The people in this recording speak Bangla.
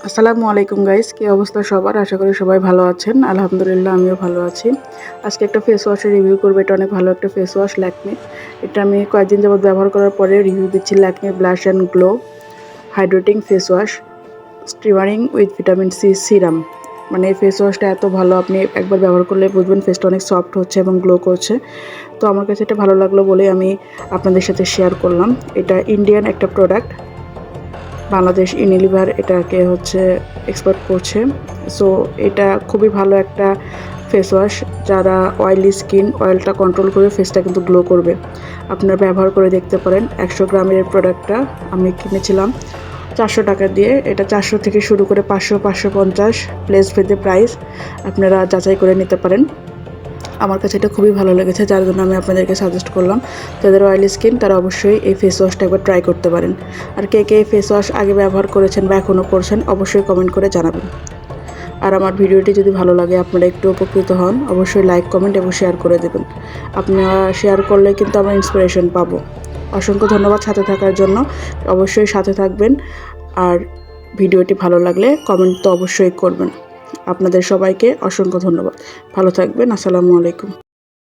আসসালামু আলাইকুম গাইস, কি অবস্থা সবার? আশা করি সবাই ভালো আছেন। আলহামদুলিল্লাহ আমিও ভালো আছি। আজকে একটা ফেস ওয়াশের রিভিউ করব। এটা অনেক ভালো একটা ফেস ওয়াশ ল্যাকমে। এটা আমি কয়েকদিন যাবত ব্যবহার করার পরে রিভিউ দিচ্ছি। Lakme blush and glow hydrating face wash স্টিমারিং উইথ ভিটামিন সি সিরাম। মানে এই ফেস ওয়াশটা এত ভালো, আপনি একবার ব্যবহার করলে বুঝবেন ফেসটা অনেক সফট হচ্ছে এবং গ্লো করছে। তো আমার কাছে এটা ভালো লাগলো বলে আমি আপনাদের সাথে শেয়ার করলাম। এটা ইন্ডিয়ান একটা প্রোডাক্ট, বাংলাদেশ ইউনিলিভার এটাকে এক্সপোর্ট করছে। সো এটা খুবই ভালো একটা ফেস ওয়াশ। যারা অয়েলি স্কিন, অয়েলটা কন্ট্রোল করে ফেসটা কিন্তু গ্লো করবে। আপনারা ব্যবহার করে দেখতে পারেন। 100 গ্রামের এই প্রোডাক্টটা আমি কিনেছিলাম 400 টাকা দিয়ে। এটা 400 থেকে শুরু করে 500, 550 প্লেস ভেদে প্রাইস, আপনারা যাচাই করে নিতে পারেন। আমার কাছে এটা খুবই ভালো লেগেছে, যার জন্য আমি আপনাদেরকে সাজেস্ট করলাম। যাদের অয়েলি স্কিন তারা অবশ্যই এই ফেস ওয়াশটা একবার ট্রাই করতে পারেন। আর কে কে এই ফেস ওয়াশ আগে ব্যবহার করেছেন বা এখনও করছেন অবশ্যই কমেন্ট করে জানাবেন। আর আমার ভিডিওটি যদি ভালো লাগে, আপনারা একটু উপকৃত হন, অবশ্যই লাইক, কমেন্ট এবং শেয়ার করে দেবেন। আপনারা শেয়ার করলে কিন্তু আমরা ইন্সপিরেশন পাবো। অসংখ্য ধন্যবাদ সাথে থাকার জন্য। অবশ্যই সাথে থাকবেন। আর ভিডিওটি ভালো লাগলে কমেন্ট তো অবশ্যই করবেন। আপনাদের সবাইকে অসংখ্য ধন্যবাদ। ভালো থাকবেন। আসসালামু আলাইকুম।